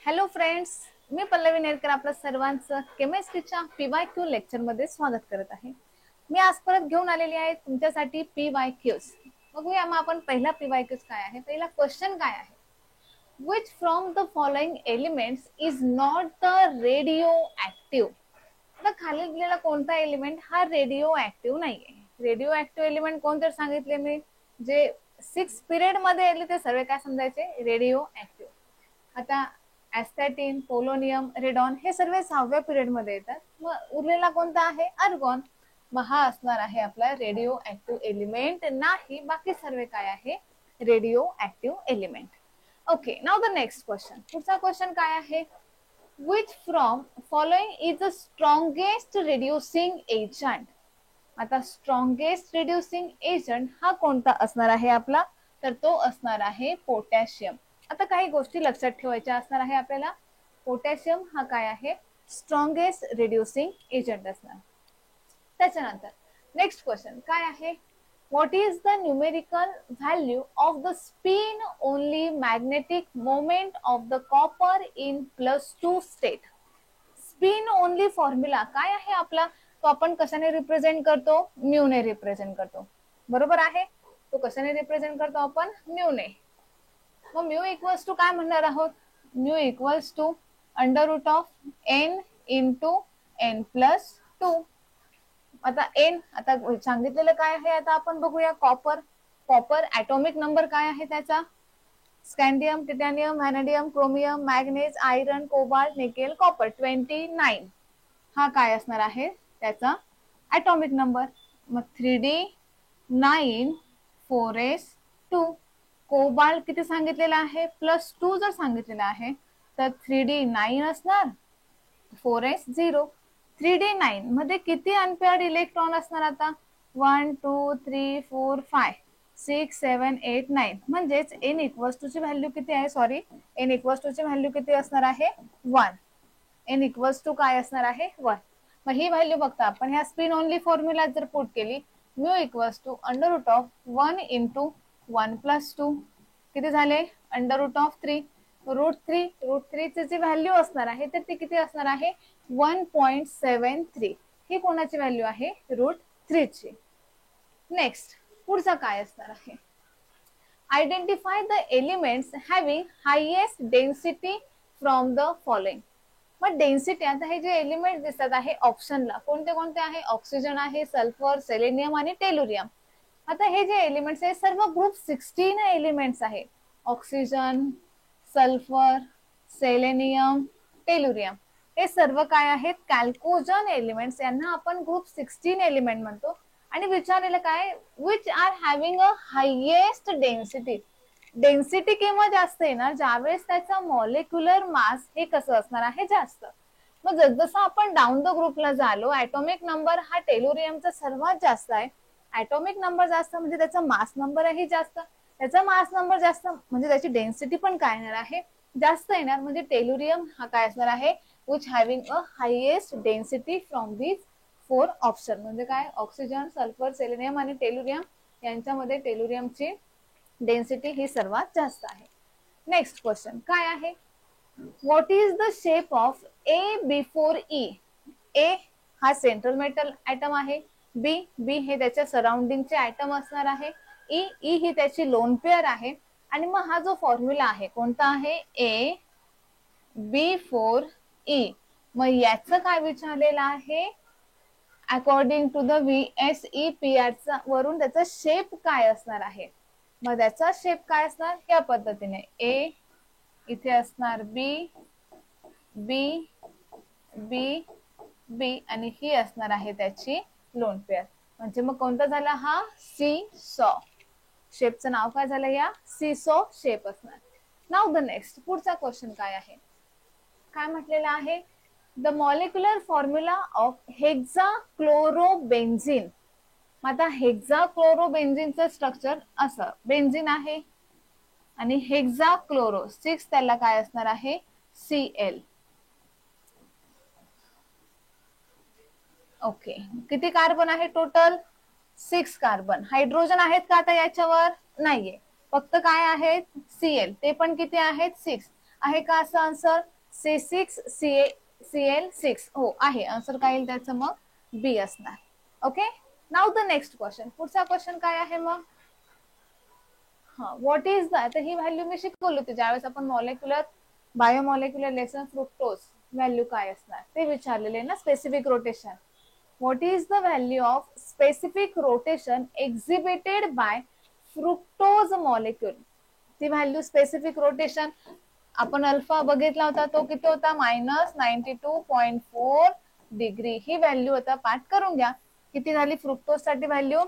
Hello friends, मी पल्लवी नेरकर आपल्या सर्वांचं केमिस्ट्रीच्या PYQ लेक्चरमध्ये स्वागत करत आहे. मी आज परत घेऊन आलेली आहे तुमच्यासाठी PYQs. बघूया मग आपण पहिला PYQs काय आहे. पहिला क्वेश्चन काय आहे, which from the following elements is not the radioactive. आता खाली दिलेला कोणता एलिमेंट हा रेडिओ ऍक्टिव्ह नाहीये. रेडिओ ऍक्टिव्ह एलिमेंट कोणते सांगितले मी, जे 6 पिरियड मध्ये आले ते सर्व काय समजायचे, रेडिओ ऍक्टिव्ह. आता ऍस्थॅटिन, पोलोनियम, रेडॉन हे सर्व 6व्या पिरियड मध्ये येतात. मग उरलेला कोणता आहे, आर्गॉन. मग हा असणार आहे आपला रेडिओ ऍक्टिव्ह एलिमेंट नाही, बाकी सर्व काय आहे, radio active element. Okay, now the next question. पुढचा क्वेश्चन काय आहे, which from following is the strongest reducing agent. आता स्ट्रॉंगेस्ट रिड्युसिंग एजंट हा कोणता असणार आहे आपला, तर तो असणार आहे पोटॅशियम. आता काही गोष्टी लक्षात ठेवायच्या असणार आहे आपल्याला. पोटॅशियम हा काय आहे, स्ट्रॉंगेस्ट रिड्युसिंग एजंट असणार. त्याच्यानंतर नेक्स्ट क्वेश्चन काय आहे, what is the numerical value of the spin only magnetic moment of the copper in +2 state. Spin only formula काय आहे आपला, तो आपण कशाने रिप्रेझेंट करतो, म्यू ने रिप्रेझेंट करतो. बरोबर आहे, तो कशाने रिप्रेझेंट करतो आपण, म्यू ने. मग म्यू इक्वल्स टू काय म्हणणार आहोत, mu equals to √n into n+2. आता n आता सांगितलेलं काय आहे, आता आपण बघूया. कॉपर ऍटॉमिक नंबर काय आहे त्याचा, scandium, titanium, vanadium, chromium, manganese, iron, cobalt, nickel, copper 29 हा काय असणार आहे त्याचा ऍटॉमिक नंबर. मग 3d9 4s2. कोबाल्ट किती सांगितलेला आहे, +2 जर सांगितलेला आहे तर 3d9 असणार, 4s0. 3d9 मध्ये किती अनपेअर्ड इलेक्ट्रॉन असणार, आता 1 2 3 4 5 6 7 8 9, म्हणजेच n इक्वल्स टू ची व्हॅल्यू किती आहे, सॉरी n इक्वल्स टू ची व्हॅल्यू किती असणार आहे, 1. n इक्वल्स टू काय असणार आहे, 1. मग ही व्हॅल्यू बघता आपण ह्या स्पिन ओनली फॉर्म्युला जर पुट केली, म्यू इक्वल्स टू √1 इंटू 1+2 किती झाले, √3. √3 ची व्हॅल्यू असणार आहे तर ती किती असणार आहे, 1.73. ही कोणाची व्हॅल्यू आहे, √3 ची. नेक्स्ट पुढचा काय असणार आहे, identify the elements having highest density from the following. मग डेन्सिटी, आता हे जे एलिमेंट दिसतात आहे ऑप्शनला, कोणते कोणते आहे, ऑक्सिजन आहे, सल्फर, सेलेनियम आणि टेलुरियम. आता हे जे एलिमेंट्स आहे सर्व ग्रुप 16 एलिमेंट्स आहे. ऑक्सिजन, सल्फर, सेलेनियम, टेलुरियम हे सर्व काय आहेत, कॅल्कोजन एलिमेंट्स. यांना आपण ग्रुप 16 एलिमेंट म्हणतो. आणि विचारलेलं काय, which are having a highest density. Density केव्हा जास्त येणार, ज्यावेळेस त्याचा मॉलिक्युलर मास हे कसं असणार आहे, जास्त. मग जसं आपण डाऊन द ग्रुपला झालो, ऍटॉमिक नंबर हा टेलुरियमचा सर्वात जास्त आहे. ऍटॉमिक नंबर जास्त म्हणजे त्याचा मास नंबरही जास्त. त्याचा मास नंबर जास्त म्हणजे त्याची डेन्सिटी पण काय येणार आहे, जास्त येणार. म्हणजे टेलुरियम हा काय असणार आहे, which having a highest density from these 4 option. म्हणजे काय, ऑक्सिजन, सल्फर, सेलेनियम आणि टेलुरियम यांच्यामध्ये टेलुरियमची डेन्सिटी ही सर्वात जास्त आहे. नेक्स्ट क्वेश्चन काय आहे, what is the shape of A before E. A हा सेंट्रल मेटल ऍटम आहे, बी हे त्याच्या सराउंडिंगचे ऍटम असणार आहे, ई ही त्याची लोन पेअर आहे. आणि मग हा जो फॉर्म्युला आहे कोणता आहे, ए बी4 ई. मग याचं काय विचारलेलं आहे, अकॉर्डिंग टू द VSEPR वरून त्याचा शेप काय असणार आहे. मग त्याचा शेप काय असणार, या पद्धतीने ए इथे असणार बी बी बी बी आणि ही असणार आहे त्याची लोन पेअर. म्हणजे मग कोणता झाला हा, सी सॉ. शेपचं नाव काय झालं, या सी सॉ शेप असणार. नाउ द नेक्स्ट पुढचा क्वेश्चन काय आहे, काय म्हटलेलं आहे, द मॉलिक्युलर फॉर्म्युला ऑफ हेक्साक्लोरोबेन्झीन. आता हेक्साक्लोरोबेन्झीनचं स्ट्रक्चर असं, बेन्झीन आहे आणि हेक्साक्लोरो 6 त्याला काय असणार आहे, Cl. ओके, किती कार्बन आहे टोटल, 6 कार्बन. हायड्रोजन आहेत का आता याच्यावर, नाहीये, फक्त काय आहेत, Cl. ते पण किती आहेत, 6 आहे का असं आन्सर, C6CL6 हो आहे, आन्सर काय येईल त्याचं मग बी असणार. Okay, now the next question. पुढचा क्वेश्चन काय आहे मग, हा व्हॉट इज द, आता ही व्हॅल्यू मी शिकवली होती ज्यावेळेस आपण molecular biomolecular lesson fructose value काय असणार ते विचारलेले ना. Specific rotation, what is the value of specific rotation exhibited by fructose molecule. ती व्हॅल्यू स्पेसिफिक रोटेशन आपण अल्फा बघितला होता, तो किती होता, -92.4 डिग्री ही व्हॅल्यू आता पाठ करून घ्या. किती झाली फ्रुक्टोज साठी व्हॅल्यू,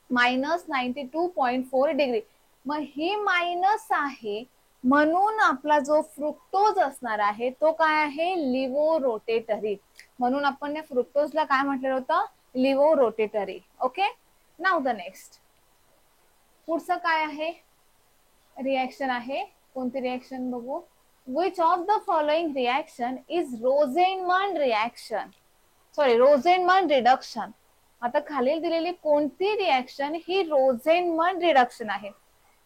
-92.4 डिग्री. मग ही मायनस आहे म्हणून आपला जो फ्रुक्टोज असणार आहे तो काय आहे, लिव्हो रोटेटरी. म्हणून आपण या फ्रुक्टोजला काय म्हटलेलं होतं, levo rotatory. Okay, now the next. पुढचं काय आहे, रिएक्शन आहे. कोणती रिएक्शन बघू, which of the following reaction is Rosenman reaction, sorry Rosenmund reduction. आता खालील दिलेली कोणती रिएक्शन ही रोझेनमन रिडक्शन आहे.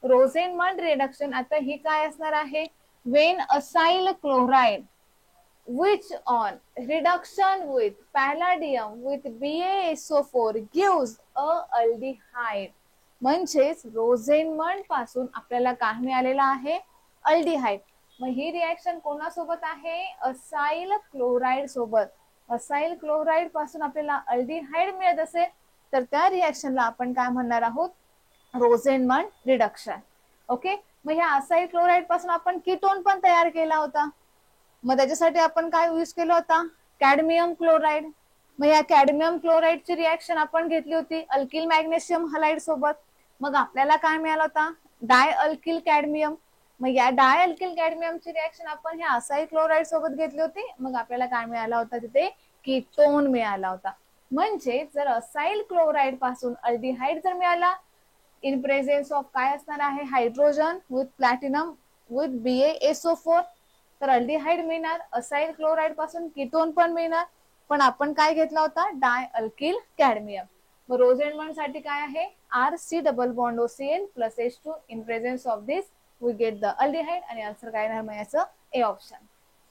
रोझेनमन रिडक्शन आता ही काय असणार आहे, when acyl chloride which on reduction with palladium with BaSO4 gives a aldehyde. म्हणजेच रोझेनमन पासून आपल्याला काय मिळालेला आहे, अल्डिहाइड. मग ही रिएक्शन कोणासोबत आहे, असाइल क्लोराइड सोबत. असाइल क्लोराइड पासून आपल्याला अल्डिहाइड मिळत असेल तर त्या रिएक्शनला आपण काय म्हणणार आहोत, रोझेनमन रिडक्शन. ओके, मग ह्या असाइल क्लोराइड पासून आपण कीटोन पण तयार केला होता. मग त्याच्यासाठी आपण काय यूज केला होता, कॅडमियम क्लोराइड. मग या कॅडमियम क्लोराइडची रिएक्शन आपण घेतली होती अल्किल मॅग्नेशियम हलाइड सोबत. मग आपल्याला काय मिळाला होता, डाय अल्किल कॅडमियम. मग या डाय अल्किल कॅडमियमची रिएक्शन आपण ह्या असाइल क्लोराइड सोबत घेतली होती. मग आपल्याला काय मिळाला होता, तिथे कीटोन मिळाला होता. म्हणजे जर असाइल क्लोराइड पासून अल्डिहाइड जर मिळाला इन प्रेझेन्स ऑफ काय असणार आहे, hydrogen with platinum with BaSO4, तर अल्डिहाइड मिळणार. असाइल क्लोराइड पासून कीटोन पण मिळणार. पण आपण काय घेतला होता, डाय अल्किल कॅडमियम. मग रोझेनमन साठी काय आहे, RC double bond OCl plus H2 in presence of this we get the aldehyde. आणि आन्सर काय राहणार याचं, A option.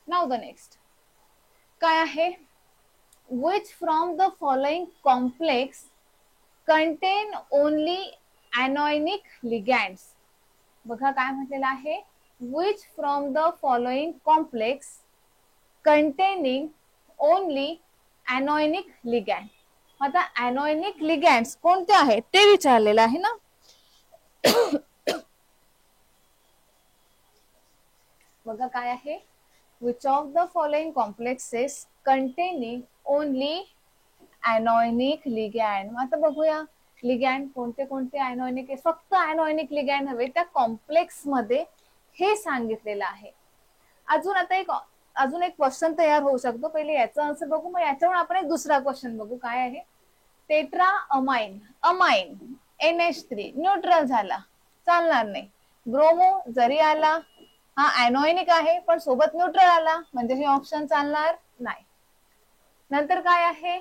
Now the next काय आहे, which from the following complex contain only anionic ligands. बघा काय म्हटलेलं आहे, which from the following complex containing only anionic ligand. आता anionic ligands कोणते आहेत ते विचारलेलं आहे ना. बघा काय आहे, which of the following complexes containing only anionic ligand. आता बघूया लिगॅन्ड कोणते कोणते anionic आहे, फक्त anionic ligand हवे त्या कॉम्प्लेक्स मध्ये हे सांगितलेलं आहे. अजून एक क्वेश्चन तयार होऊ शकतो. पहिले याचा आन्सर बघू, मग याच्यावर आपण एक दुसरा क्वेश्चन बघू. काय आहे, टेट्रा अमाइन NH3 न्यूट्रल झाला, चालणार नाही. ब्रोमो जरी आला हा ॲनोनिक आहे पण सोबत न्यूट्रल आला म्हणजे हे ऑप्शन चालणार नाही. नंतर काय आहे,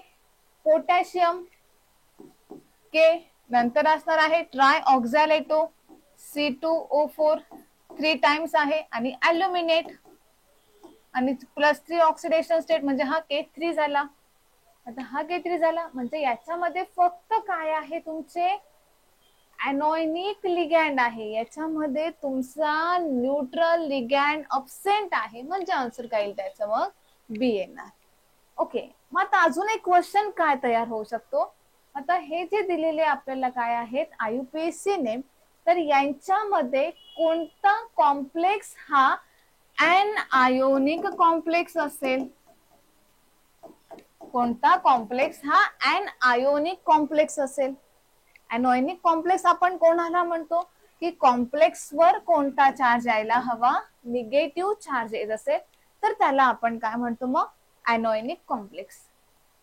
पोटॅशियम के, नंतर असणार आहे ट्राय ऑक्झॅलेटो C2O4 3 टाइम्स आहे आणि अल्युमिनेट आणि +3 ऑक्सिडेशन स्टेट म्हणजे हा K3 झाला. आता हा K3 झाला म्हणजे याच्यामध्ये फक्त काय आहे, तुमचे ॲनोनिक लिगॅन्ड आहे. याच्यामध्ये तुमचा न्यूट्रल लिगॅन्ड अब्सेंट आहे म्हणजे आन्सर काय येईल त्याचं मग बी येणार. ओके, मग आता अजून एक क्वेश्चन काय तयार होऊ शकतो. आता हे जे दिलेले आपल्याला काय आहेत IUPAC ने, तर यांच्यामध्ये कोणता कॉम्प्लेक्स हा ॲनआयोनिक कॉम्प्लेक्स असेल, कोणता कॉम्प्लेक्स हा ॲनआयोनिक कॉम्प्लेक्स असेल. ॲनोनिक कॉम्प्लेक्स आपण कोणाला म्हणतो की कॉम्प्लेक्स वर कोणता चार्ज यायला हवा, निगेटिव्ह चार्ज येत असेल तर त्याला आपण काय म्हणतो मग ॲनोनिक कॉम्प्लेक्स.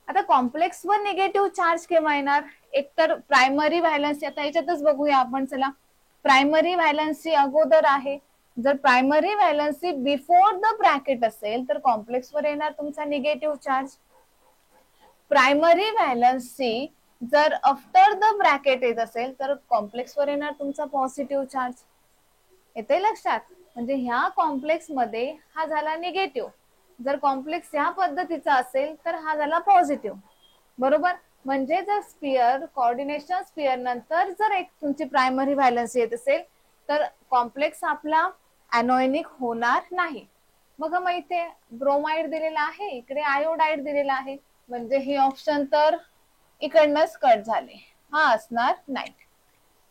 आता कॉम्प्लेक्स वर निगेटिव्ह चार्ज केव्हा येणार, एकतर प्रायमरी व्हॅलन्सी. आता याच्यातच बघूया आपण, चला प्रायमरी व्हॅलन्सी अगोदर आहे. जर primary valency before the bracket असेल तर कॉम्प्लेक्स वर येणार तुमचा निगेटिव्ह चार्ज. प्रायमरी व्हॅलन्सी जर आफ्टर द ब्रॅकेट येत असेल तर कॉम्प्लेक्स वर येणार तुमचा पॉझिटिव्ह चार्ज. येते लक्षात, म्हणजे ह्या कॉम्प्लेक्स मध्ये हा झाला निगेटिव्ह जर कॉम्प्लेक्स या पद्धतीचा असेल तर हा झाला पॉझिटिव्ह, बरोबर. म्हणजे जर स्पियर कोऑर्डिनेशन स्पियर नंतर जर एक तुमची प्रायमरी व्हॅलन्सी येत असेल तर कॉम्प्लेक्स आपला अनोनिक होणार नाही. बघा मग इथे ब्रोमाइड दिलेला आहे, इकडे आयोडाइड दिलेला आहे, म्हणजे हे ऑप्शन तर इकडनंच कट झाले, हा असणार नाही.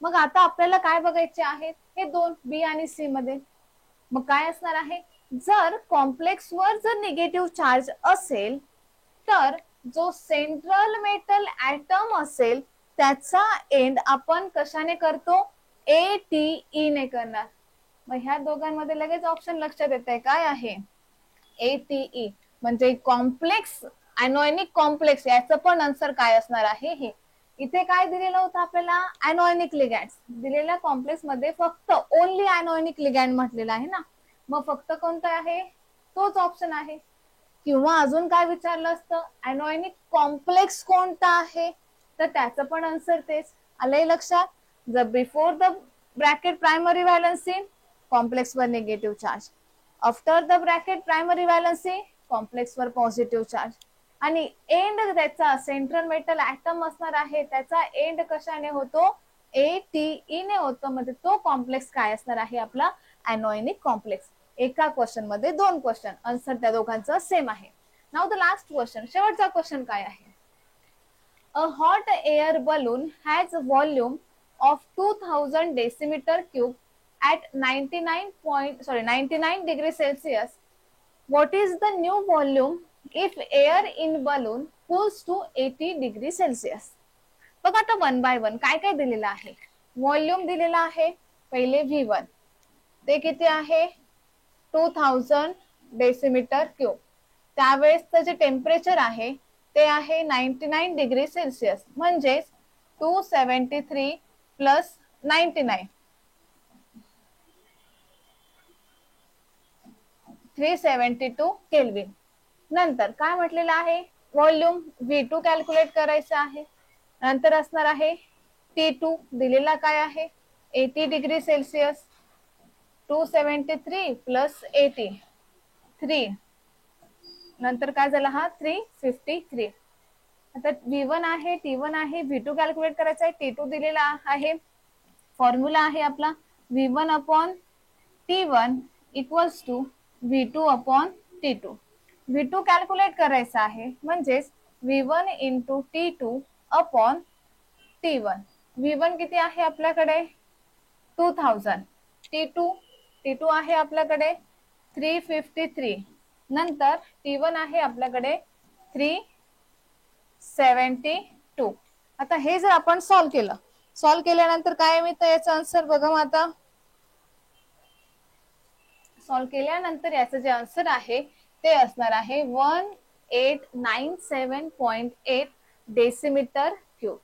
मग आता आपल्याला काय बघायचे आहेत हे दोन, बी आणि सी मध्ये. मग काय असणार आहे, जर कॉम्प्लेक्स वर जर निगेटिव्ह चार्ज असेल तर जो सेंट्रल मेटल ऍटम असेल त्याचा एंड आपण कशाने करतो, ATE ने करणार. मग ह्या दोघांमध्ये लगेच ऑप्शन लक्षात येत आहे, काय आहे ATE, म्हणजे कॉम्प्लेक्स अनोनिक कॉम्प्लेक्स. याचं पण आन्सर काय असणार आहे हे. इथे काय दिलेलं होतं आपल्याला, अनोनिक लिगँड दिलेल्या कॉम्प्लेक्स मध्ये फक्त ओनली अनोनिक लिगँड म्हटलेलं आहे ना, मग फक्त कोणतं आहे, तोच ऑप्शन आहे. किंवा अजून काय विचारलं असतं, अनोनिक कॉम्प्लेक्स कोणता आहे, तर त्याचं पण आन्सर तेच आलंय लक्षात. जर before the bracket primary valency complex वर negative charge, after the bracket primary valency complex वर पॉझिटिव्ह चार्ज, आणि एंड त्याचा सेंट्रल मेटल ऍटम असणार आहे त्याचा एंड कशाने होतो, ATE ने होतो. म्हणजे तो कॉम्प्लेक्स काय असणार आहे आपला, अनोनिक कॉम्प्लेक्स. एका क्वेश्चन मध्ये दोन क्वेश्चन, आन्सर त्या दोघांचं सेम आहे. नाउ द लास्ट क्वेश्चन, शेवटचा क्वेश्चन काय आहे. A hot air balloon has volume of 2000 decimetre cube at 99 degree Celsius. What is the new volume if air in balloon cools to 80 degree Celsius? बघा आता one by one काय काय दिलेलं आहे. Volume दिलेला आहे, पहिले V1 ते किती आहे 2000 डेसिमीटर क्यूब. त्यावेळेसचं जे टेम्परेचर आहे ते आहे 99 डिग्री सेल्सिअस, म्हणजेच 273 प्लस 99 372 केल्विन. नंतर काय म्हटलेलं आहे, व्हॉल्यूम V2 कॅल्क्युलेट करायचं आहे. नंतर असणार आहे T2 दिलेला काय आहे 80 डिग्री सेल्सिअस, 273 प्लस 80 3, नंतर काय झाला हा 353. आता V1 आहे, T1 आहे, V2 कॅल्क्युलेट करायचा आहे, T2 दिलेला आहे. फॉर्म्युला आहे आपला V1 upon T1 equals to V2 upon T2. V2 calculate करायचा आहे, म्हणजेच V1 into T2 upon T1. V1 किती आहे आपल्याकडे 2000, T2 आहे आपल्याकडे 353, नंतर T1 आहे आपल्याकडे 372. आता हे जर आपण सॉल्व्ह केल्यानंतर काय मिळतं याचं आन्सर, बघा मग आता सॉल्व्ह केल्यानंतर याचं जे आन्सर आहे ते असणार आहे 1897.8 डेसिमीटर क्यूब.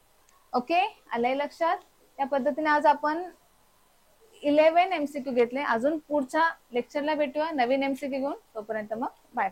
ओके, आलंय लक्षात. या पद्धतीने आज आपण 11 MCQ घेतले. अजून पुढच्या लेक्चरला भेटूया नवीन MCQ घेऊन. तोपर्यंत मग बाय.